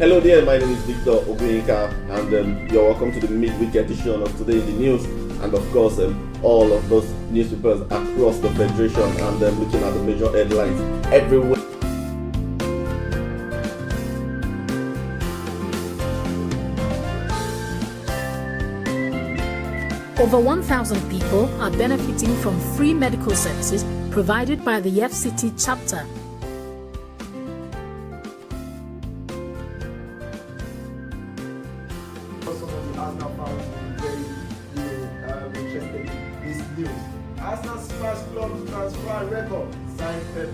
Hello there, my name is Victor Oguinka, and you're welcome to the midweek edition of Today in the News, and of course all of those newspapers across the Federation, and looking at the major headlines everywhere. Over 1,000 people are benefiting from free medical services provided by the FCT chapter. Some of the Arsenal fans will be very interested in this news. Arsenal smash club transfer record, signed Pep.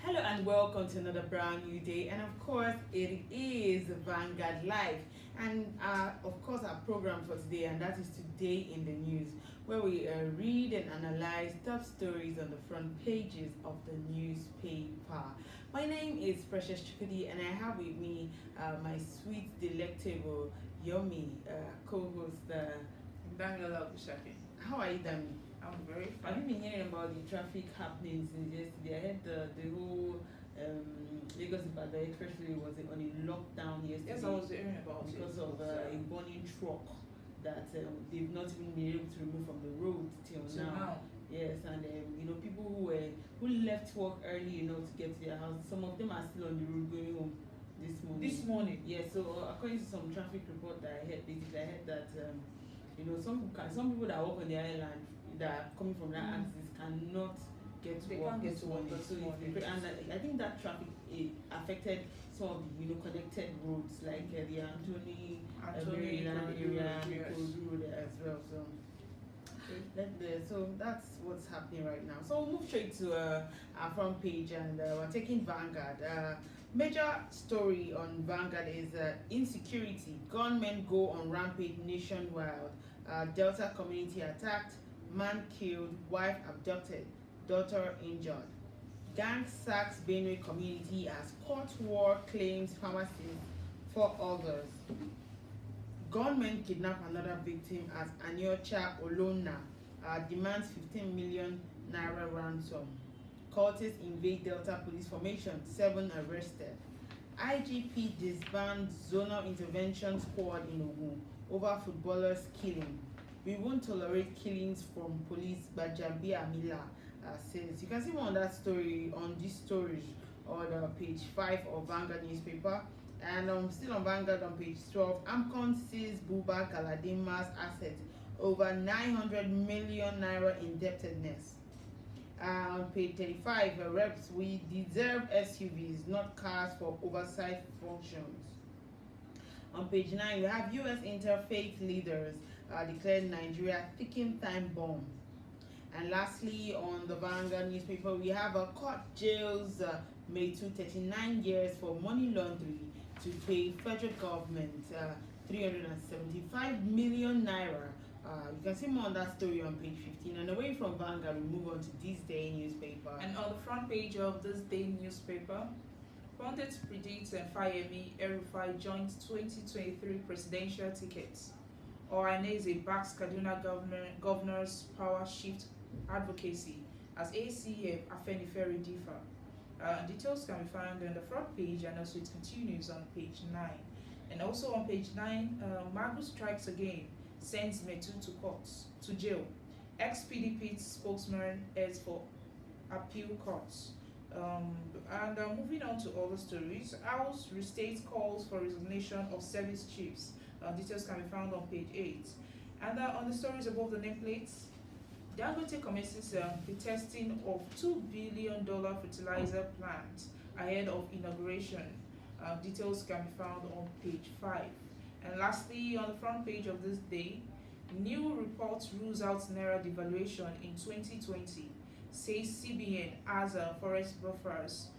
Hello and welcome to another brand new day, and of course it is Vanguard Live, and of course our program for today, and that is Today in the News, where we read and analyze top stories on the front pages of the newspaper. My name is Precious Chukudi, and I have with me my sweet, delectable, yummy co-host Daniela Bushaki. How are you, Dami? I'm very Have you fine. been hearing about the traffic happenings since yesterday? I heard the whole Lagos Ibadan expressway was on a lockdown yesterday. Yes, I was hearing about it. because of a burning truck that they've not even been able to remove from the road till So now. now, Yes, and people who left work early, to get to their house. Some of them are still on the road going home this morning. this morning, Yeah, so according to some traffic report that I heard, basically I heard that some people that work on the island that are coming from that axis cannot get to They work can't get this to work morning. this So morning. and I think that traffic affected some of the connected roads like the Anthony Maryland area and yes. Ikorodu road as well. So that's what's happening right now. So we'll move straight to our front page, and we're taking Vanguard. Major story on Vanguard is insecurity. Gunmen go on rampage nationwide. Delta community attacked, man killed, wife abducted, daughter injured. Gang sacks Benue community as court war claims pharmacists for others. Gunmen kidnap another victim as Anyocha Olona demands 15 million naira ransom. Cultists invade Delta police formation, 7 arrested. IGP disbands zonal intervention squad in Ogun over footballers killing. We won't tolerate killings from police, Bajabi Amila says. You can see more on that story on this story on page 5 of Vanguard newspaper. And still on Vanguard on page 12, AMCON sees Buba Galadema's assets over 900 million naira indebtedness. On page 35, reps, we deserve SUVs, not cars for oversight functions. On page 9, we have US interfaith leaders declared Nigeria ticking time bomb. And lastly, on the Vanguard newspaper, we have a court jails Metuh 39 years for money laundering to pay federal government 375 million naira. You can see more on that story on page 15. And away from Vanguard, we move on to This Day newspaper. and on the front page of this day newspaper, pundits predict Fayemi El-Rufai joint 2023 presidential tickets. Ohaneze backs Kaduna governor's power shift advocacy as ACF Afenifere differ. Details can be found on the front page, and also it continues on page 9. And also on page 9, Magu strikes again, sends Metuh to jail. Ex-PDP spokesman heads for appeal courts. Moving on to other stories, House restates calls for resignation of service chiefs. Details can be found on page 8. On the stories above the nameplates, Dangote commences the testing of $2 billion fertilizer plant ahead of inauguration. Details can be found on page 5. And lastly, on the front page of this day, new report rules out Naira devaluation in 2020, says CBN has forest buffers,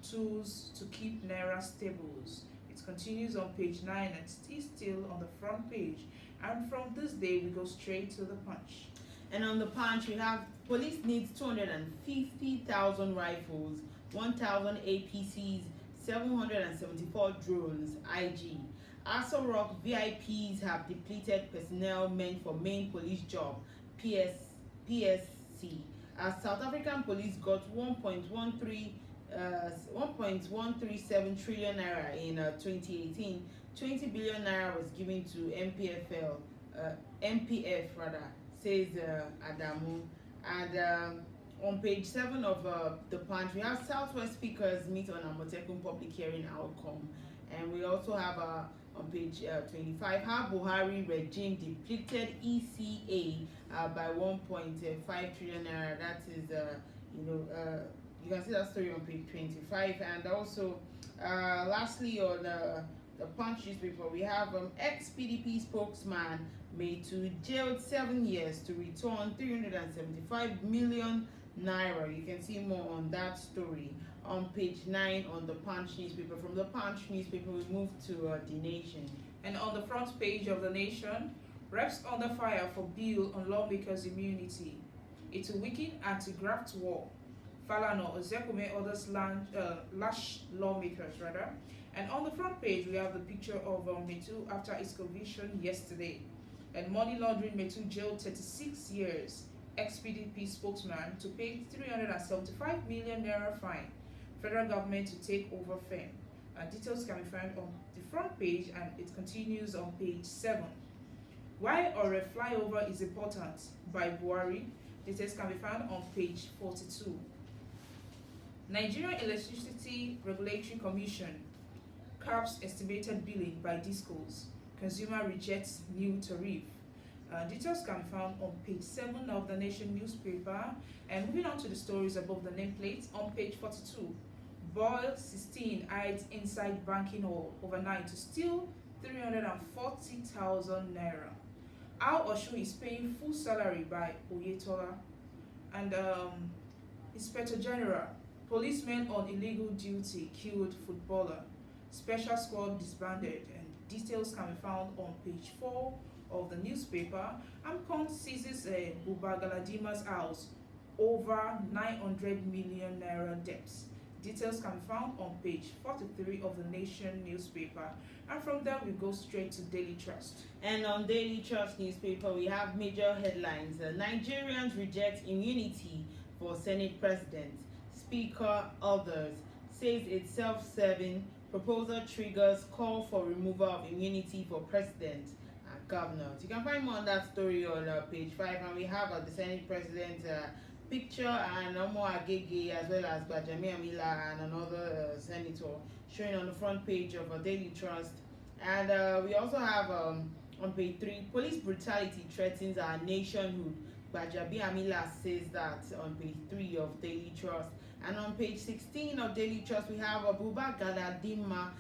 tools to keep Naira stables. It continues on page 9 and still on the front page. And from this day, we go straight to the Punch. And on the Punch, we have police needs 250,000 rifles, 1,000 APCs, 774 drones, IG. Aso Rock VIPs have depleted personnel meant for main police job, PSC. As South African police got 1.137 trillion naira in 2018, 20 billion naira was given to MPF rather, says Adamu. And on page 7 of the Punch, we have Southwest speakers meet on Amotekun public hearing outcome. And we also have on page 25, how Buhari regime depleted ECA by 1.5 trillion naira. That is, you can see that story on page 25. And also, lastly, on the Punch newspaper, we have ex-PDP spokesman Metuh jailed 7 years to return 375 million naira. You can see more on that story on page 9 on the Punch newspaper. From the Punch newspaper, we move to The Nation. And on the front page of The Nation, reps under fire for bill on lawmakers' immunity. It will weaken anti-graft war. Falana Ozekume others lash lawmakers rather. And on the front page, we have the picture of Metuh after his conviction yesterday. And money laundering, Metuh jailed 36 years. Ex-PDP spokesman to pay 375 million naira fine. Federal government to take over firm. Details can be found on the front page and it continues on page 7. Why Ore flyover is important by Buhari. Details can be found on page 42. Nigerian Electricity Regulatory Commission caps estimated billing by discos. Consumer rejects new tariff. Details can be found on page 7 of the Nation newspaper. And moving on to the stories above the nameplate, on page 42, boy 16 hides inside banking hall overnight to steal 340,000 naira. How Oshun is paying full salary by Oyetola. And Inspector General, policemen on illegal duty killed footballer. Special squad disbanded. And details can be found on page 4 of the newspaper. AMCON seizes Buba Galadima's house, over 900 million naira debts. Details can be found on page 43 of the Nation newspaper. And from there, we go straight to Daily Trust. And on Daily Trust newspaper, we have major headlines. Nigerians reject immunity for Senate President. Speaker others says it's self-serving. Proposal triggers call for removal of immunity for President and governors. You can find more on that story on page 5. And we have the Senate President picture and Omo Agege as well as Bajami Amila and another senator showing on the front page of Daily Trust. And we also have on page 3, police brutality threatens our nationhood. Bajami Amila says that on page 3 of Daily Trust. And on page 16 of Daily Trust, we have Buba Galadima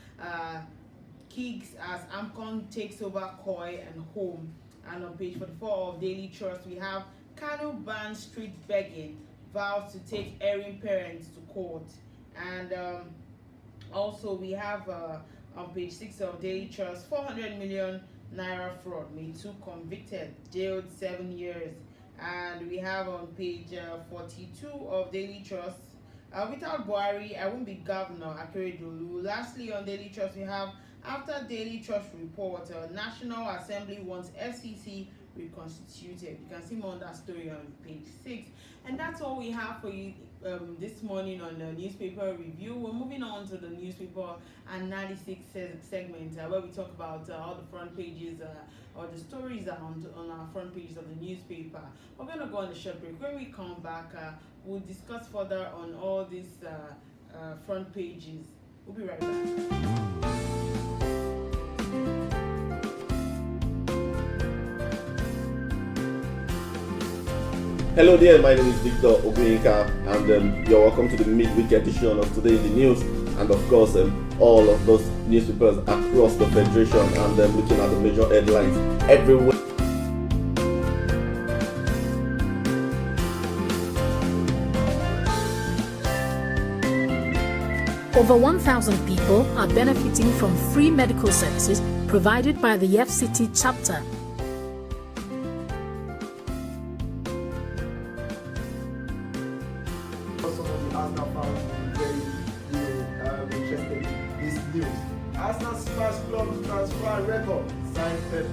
kicks as AMCON takes over Koi and Home. And on page 44 of Daily Trust, we have Kano bans street begging, vows to take erring parents to court. And also we have on page 6 of Daily Trust, 400 million naira fraud, Metuh convicted, jailed 7 years. And we have on page 42 of Daily Trust, without Buhari, I won't be governor, Akeredolu. Lastly, on Daily Trust, we have, after Daily Trust report, National Assembly wants FCC reconstituted. You can see more on that story on page 6. And that's all we have for you this morning on the newspaper review. We're moving on to the newspaper analysis segment where we talk about all the front pages or the stories on our front pages of the newspaper. We're going to go on a short break. When we come back, we'll discuss further on all these front pages. We'll be right back. Hello there, my name is Victor Obuyinka, and you're welcome to the midweek edition of Today in the News, and of course all of those newspapers across the Federation, and looking at the major headlines everywhere. Over 1,000 people are benefiting from free medical services provided by the FCT chapter. Some of the Arsenal fans very interested in this news. Arsenal Spurs club transfer record signed Pep.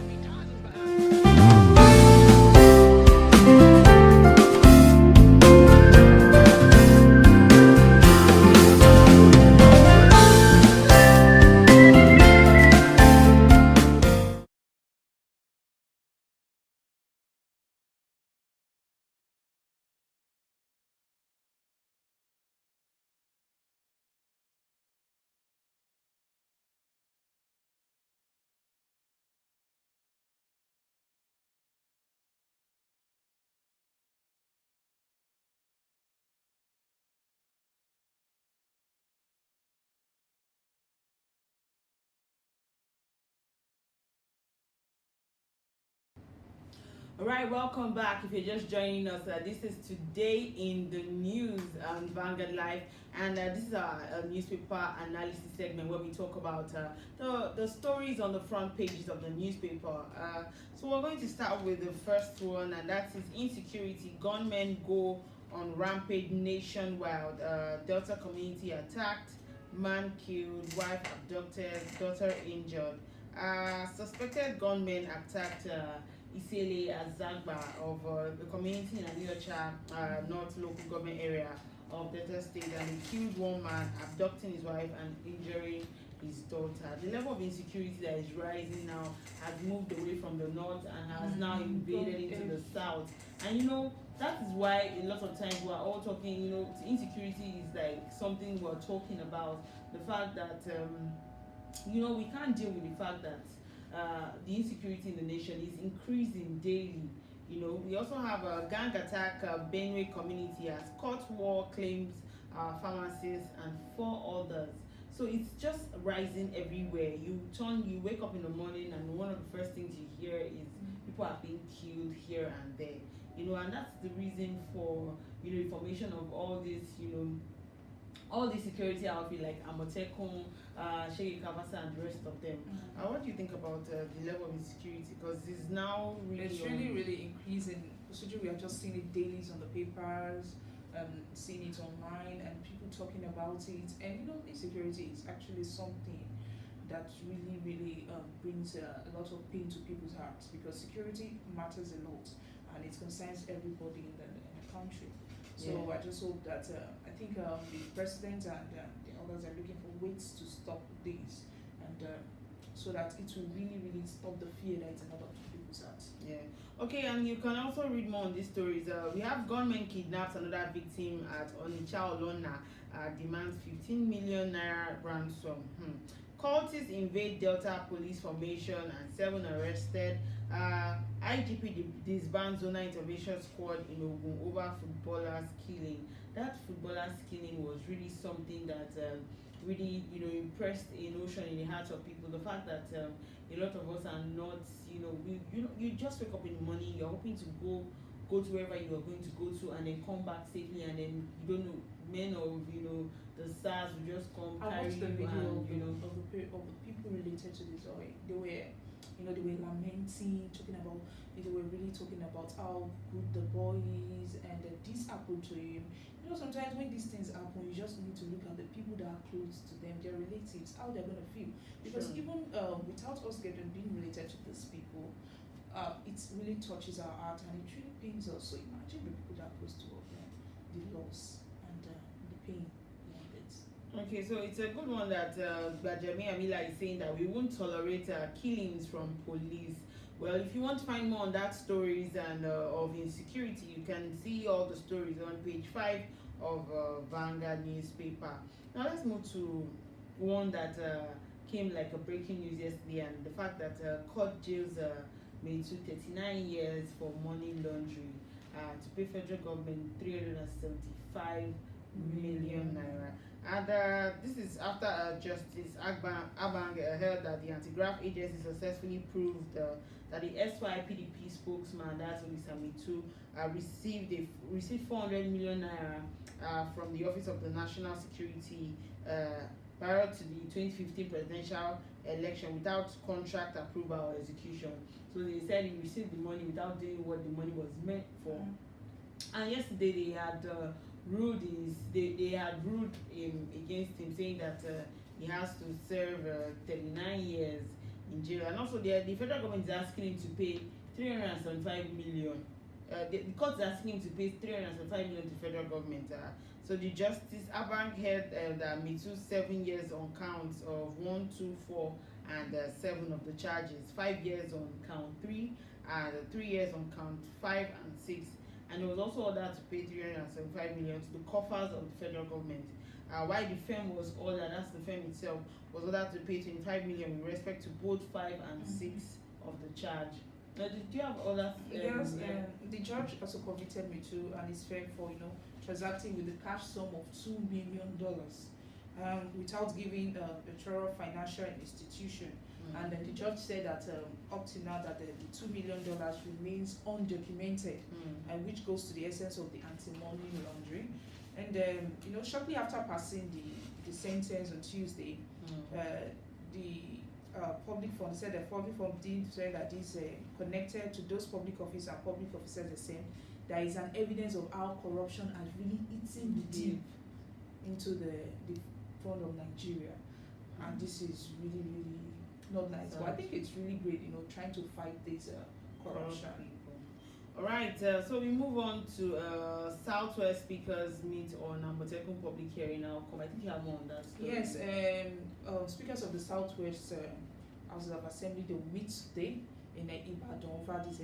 Alright, welcome back. If you're just joining us, this is Today in the News on Vanguard Live, and this is our newspaper analysis segment where we talk about the stories on the front pages of the newspaper. So we're going to start with the first one, and that is insecurity. Gunmen go on rampage nationwide. Delta community attacked, man killed, wife abducted, daughter injured. Suspected gunmen attacked Isele Azagba of the community in Aniocha North local government area of Delta State, and he killed one man, abducting his wife and injuring his daughter. The level of insecurity that is rising now has moved away from the north and has now invaded into the south. And you know, that is why a lot of times we're all talking, you know, insecurity is like something we're talking about. The fact that, you know, we can't deal with the fact that the insecurity in the nation is increasing daily. You know, we also have a gang attack. Benue community has court war claims pharmacists and 4 others. So it's just rising everywhere. You wake up in the morning, and one of the first things you hear is people are being killed here and there. You know, and that's the reason for, you know, information of all this, you know, all the security outfit like Amotekun, Shege Kavasa, and the rest of them. What do you think about the level of insecurity? Because it's now really it's really increasing. Considering we are just seeing it daily on the papers, seeing it online, and people talking about it. And you know, insecurity is actually something that really brings a lot of pain to people's hearts, because security matters a lot and it concerns everybody in the country. So I just hope that I think the president and the others are looking for ways to stop this, and so that it will really stop the fear that's in a lot of people's hearts. Yeah. Okay, and you can also read more on these stories. We have gunmen kidnaps another victim at Onitsha Olona, demands 15 million naira ransom. Cultists invade Delta police formation and 7 arrested. IGP disbands zonal intervention squad in Ogun over footballers killing. That footballers killing was really something that really, you know, impressed a notion in the hearts of people. The fact that a lot of us are not, you know, you just wake up in the morning, you're hoping to go to wherever you are going to go to, and then come back safely, and then you don't know, men of, you know, the SARS will just come carry watched the you, video and, of, you know, of the people related to this. Or they were, you know, they were lamenting, talking about, they were really talking about how good the boy is, and this happened to him. You know, sometimes when these things happen, you just need to look at the people that are close to them, their relatives, how they're going to feel. Because even without us being related to these people, it really touches our heart and it really pains us. So imagine the people that are close to the loss and the pain behind it. Okay, so it's a good one that Bajami Amila is saying that we won't tolerate killings from police. Well, if you want to find more on that stories and of insecurity, you can see all the stories on page 5 of Vanguard newspaper. Now let's move to one that came like a breaking news yesterday, and the fact that court jails Metuh 39 years for money laundering to pay federal government 375 million naira. And this is after Justice Abang held that the anti-graft agency successfully proved that the SYPDP spokesman, that's Olisa Metuh, received 400 million naira from the Office of the National Security prior to the 2015 presidential election without contract approval or execution. So they said he received the money without doing what the money was meant for. And yesterday they had ruled against him, saying that he has to serve 39 years in jail. And also the federal government is asking him to pay 375 million. The court is asking him to pay 375 million to the federal government. So the Justice Abang held that Metuh 7 years on counts of 1, 2, 4, and 7 of the charges, 5 years on count 3, and 3 years on count 5 and 6. And it was also ordered to pay 375 million to the coffers of the federal government. While the firm was ordered, that's the firm itself, was ordered to pay 25 million with respect to both 5 and 6 of the charge. Now, did you have other? Yes, the judge also convicted Metuh and his firm for transacting with the cash sum of $2 million without giving a thorough financial institution. And then the judge said that up to now that the $2 million remains undocumented, and which goes to the essence of the anti-money laundering. And shortly after passing the sentence on Tuesday, the public fund said the public fund did say that this connected to those public officers and public officers the same. There is an evidence of how corruption has really eaten deep into the fund of Nigeria, and this is really, really not nice. But I think it's really great, trying to fight this corruption. All right, so we move on to Southwest Speakers meet on Amotekun public hearing now. I think you have more on that story. Yes, speakers of the Southwest Houses of Assembly, they will meet today in Ibadan over this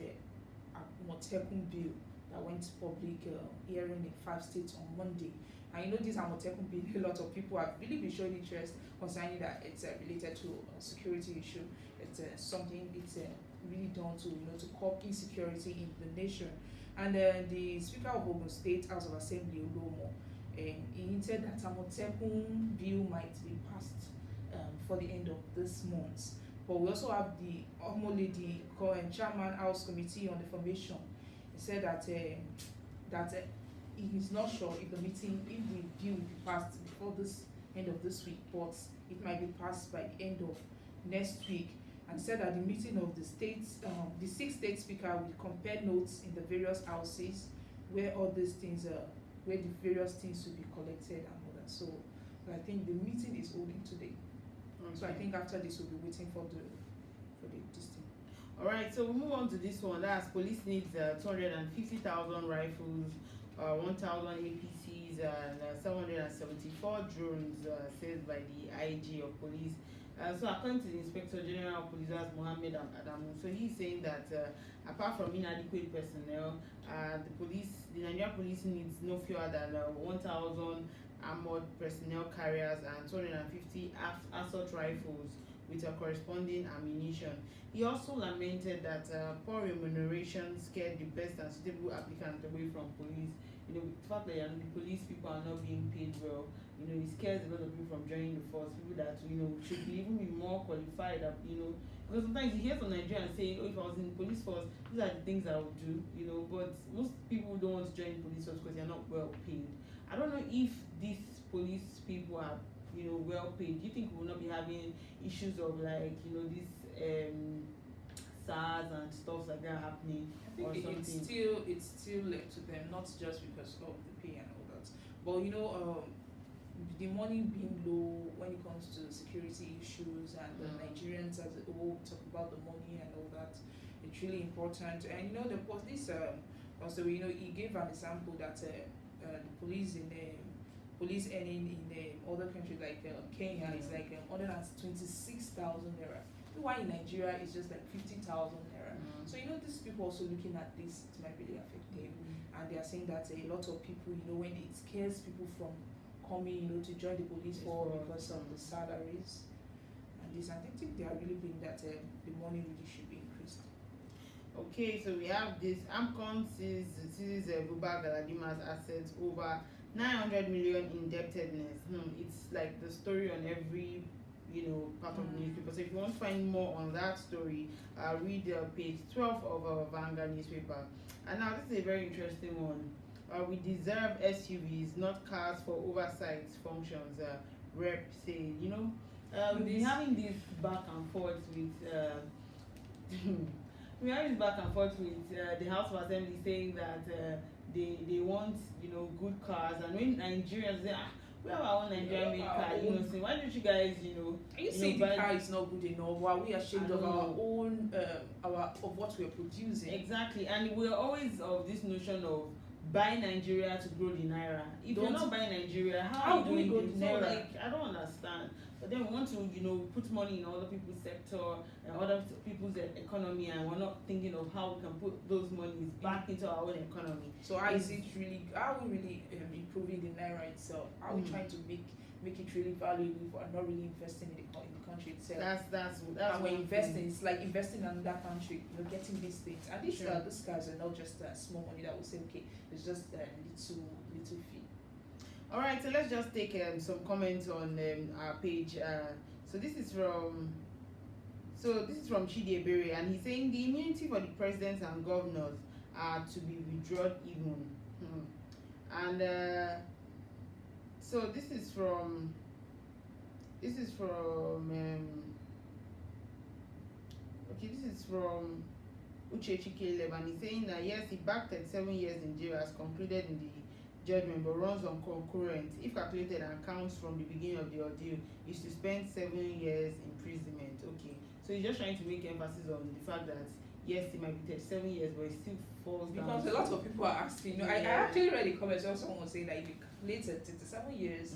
Amotekun bill that went public hearing in 5 states on Monday. And this Amotekun bill, a lot of people have really been showing interest concerning that it's related to a security issue. It's something it's really done to to curb insecurity in the nation. And the Speaker of Ogun State House of Assembly, Olomo, he hinted that Amotekun bill might be passed for the end of this month. But we also have the Omoledi Chairman House Committee on the Formation. He said that he is not sure if the bill will be passed before this end of this week, but it might be passed by the end of next week. And said that the meeting of the states, the 6 state speaker will compare notes in the various houses where all these things where the various things will be collected and all that. So I think the meeting is holding today. Okay. So I think after this we'll be waiting for this thing. All right, so we move on to this one. That's police needs 250,000 rifles, 1,000 APCs, and 774 drones, said by the IG of police. So according to the Inspector General of Police, Mohammed Adamu, so he's saying that apart from inadequate personnel, the Nigerian police needs no fewer than 1,000 armored personnel carriers and 250 assault rifles with a corresponding ammunition. He also lamented that poor remuneration scared the best and suitable applicants away from police. The fact that the police people are not being paid well, it scares a lot of people from joining the force. People that should even be more qualified. Because sometimes you hear some Nigerians saying, "Oh, if I was in the police force, these are the things I would do." But most people don't want to join the police force because they're not well paid. I don't know if these police people are well paid. Do you think we will not be having issues of this SARS and stuff like that happening? I think it's still left to them, not just because of the pay and all that. But the money being low when it comes to security issues and the Nigerians as a whole talk about the money and all that. It it's really important. And the police also, he gave an example that the police earning in other countries like Kenya is like 126,000 naira. Why in Nigeria it's just like 50,000 naira. So these people also looking at this, it might really affect them, and they are saying that a lot of people, when it scares people from coming, to join the police force because of the salaries and this, and I think they are really being that the money really should be increased. Okay, so we have this. AMCON sees Buba Galadima's assets over 900 million indebtedness. It's like the story on every part of the newspaper. So if you want to find more on that story, read page 12 of our Vanguard newspaper. And now this is a very interesting one. We deserve SUVs, not cars for oversight functions. Rep say, we've been having this back and forth with we're having this back and forth with the House of Assembly saying that they want good cars, and when Nigerians say we have our own Nigerian made car, so why don't you guys you say the car is not good enough? Are we ashamed of our own of what we're producing? Exactly, and we're always of this notion of buy Nigeria to grow the naira. If you're not buying Nigeria, how are you doing it? So I don't understand. But then we want to put money in other people's sector and other people's economy, and we're not thinking of how we can put those monies back into our own economy. So how is it really? How are we really improving the naira itself? How are we trying to make it really valuable for not really investing in the country itself? That's and we're investing. It's like investing in another country. Getting these things, and these guys are not just small money that we say okay, it's just little fee. All right, so let's just take some comments on our page. So this is from Chidi Ebere, and he's saying the immunity for the presidents and governors are to be withdrawn even. And so this is from Uchechi Caleb, and he's saying that yes, he backed 37 years in jail as concluded in the judgment, but runs on concurrent. If calculated and counts from the beginning of the ordeal, is to spend 7 years imprisonment. Okay, so he's just trying to make emphasis on the fact that yes, it might be 37 years, but it still falls down. Because a lot of people are asking. I actually read the comments where someone was saying that if you calculate 37 years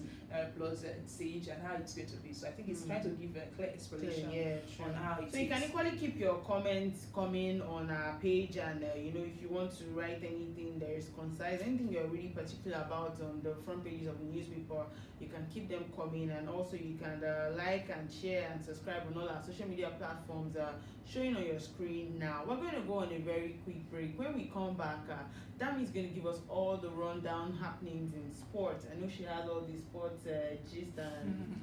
plus stage and how it's going to be. So I think it's trying to give a clear explanation on how it is. So you can equally keep your comments coming on our page, and if you want to write anything that is concise, anything you're really particular about on the front pages of the newspaper, you can keep them coming, and also you can like and share and subscribe on all our social media platforms showing on your screen now. We're going to go on a very quick break. When we come back, Dami is going to give us all the rundown happenings in sports. I know she has all the sports gist and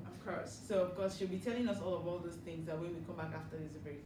Of course. So of course she'll be telling us all of all those things when we come back after this break.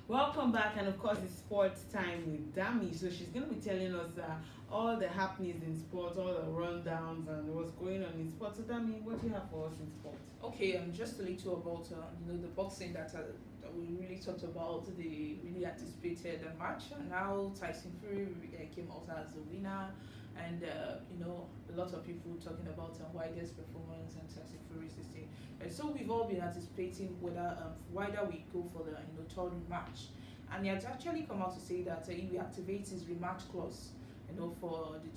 Welcome back, and of course it's sports time with Dami. So she's going to be telling us all the happenings in sports, all the rundowns and what's going on in sports. So Dami, what do you have for us in sports? Okay, just a little about the boxing that we really talked about, the really anticipated match, and now Tyson Fury came out as the winner, and a lot of people talking about Wilder's performance and Tyson Fury's thing. So we've all been anticipating whether Wilder will go for the third rematch, and he has actually come out to say that he will activate his rematch clause, for the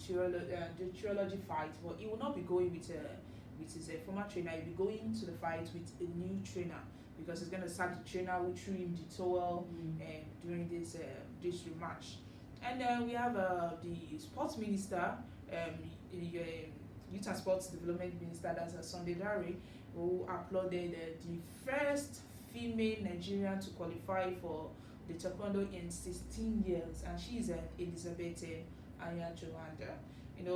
trilogy fight, but he will not be going with with his former trainer. He'll be going to the fight with a new trainer because he's going to sack the trainer who threw him the towel during this rematch. And we have the sports minister, Youth and Sports Development Minister, that's Sunday Dare, who applauded the first female Nigerian to qualify for the taekwondo in 16 years, and she is Elizabeth Ayajo. And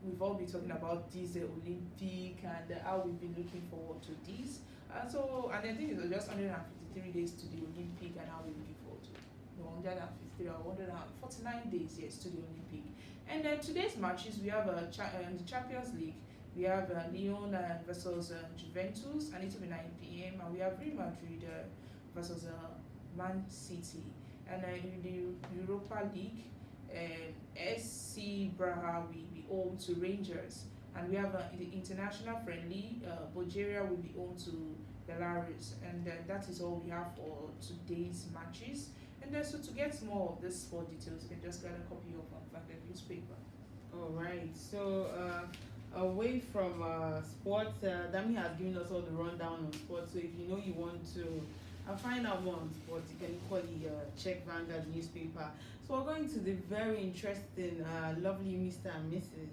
we've all been talking about this Olympic and how we've been looking forward to this. And I think it was just 153 days to the Olympic, and how we're looking forward to 153 or 149 days, yes, to the Olympic. And today's matches, we have the Champions League. We have Lyon versus Juventus, and it will be 9 p.m. And we have Real Madrid versus Man City. And in the Europa League, SC Braga will be home to Rangers. And we have the international friendly, Bulgaria will be home to Belarus. And that is all we have for today's matches. And so to get more of this sport details, you can just get a copy of the newspaper. All right. So away from sports, Dami has given us all the rundown on sports. So if you know you want to find out more on sports, you can equally check Vanguard newspaper. So we're going to the very interesting, lovely Mr. and Mrs.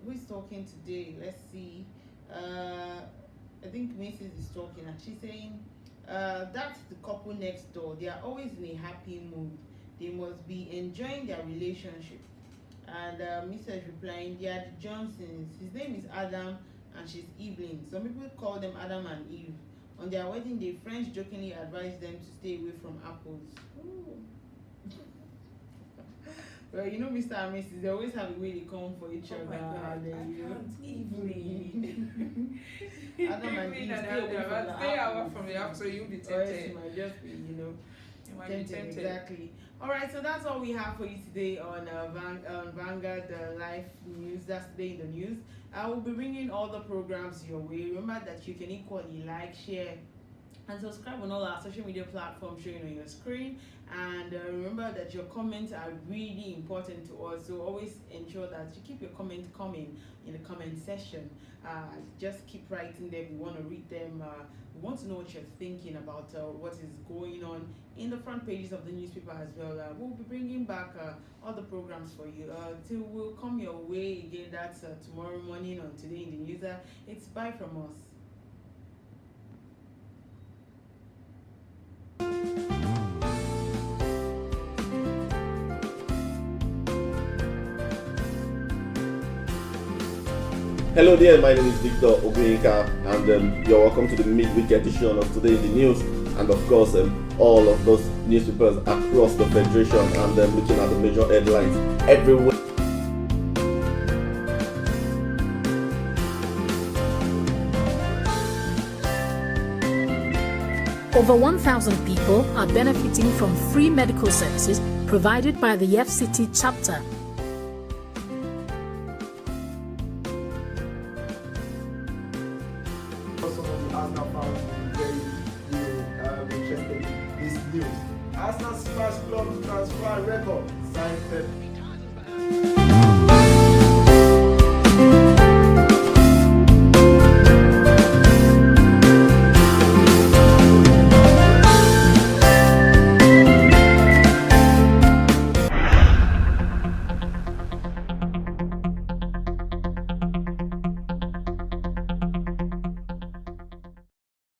Who is talking today? Let's see. I think Mrs. is talking, and she's saying, that's the couple next door. They are always in a happy mood. They must be enjoying their relationship. And Mr. is replying, they are the Johnsons. His name is Adam and she's Evelyn. Some people call them Adam and Eve. On their wedding day, friends jokingly advised them to stay away from apples. Ooh. Well, you know, Mr. and Mrs., they always have a way they come for each other. My God, Evelyn. Adam and Eve, stay away from the apple, so you'll be tempted. Or else you might just be, you might be tempted. Exactly. All right, so that's all we have for you today on Vanguard Live News. That's today in the news. I will be bringing all the programs your way. Remember that you can equally like, share, and subscribe on all our social media platforms showing on your screen. And remember that your comments are really important to us, so always ensure that you keep your comment coming in the comment section. Just keep writing them. We want to read them. We want to know what you're thinking about what is going on in the front pages of the newspaper as well. We'll be bringing back all the programs for you till we'll come your way again. That's tomorrow morning on Today in the News. It's bye from us. Hello there, my name is Victor Obinka, and you're welcome to the midweek edition of Today in the News, and of course all of those newspapers across the Federation, and looking at the major headlines everywhere. Over 1,000 people are benefiting from free medical services provided by the FCT chapter. Arsenal fans very interested in this news. Arsenal's first club transfer record signed Pep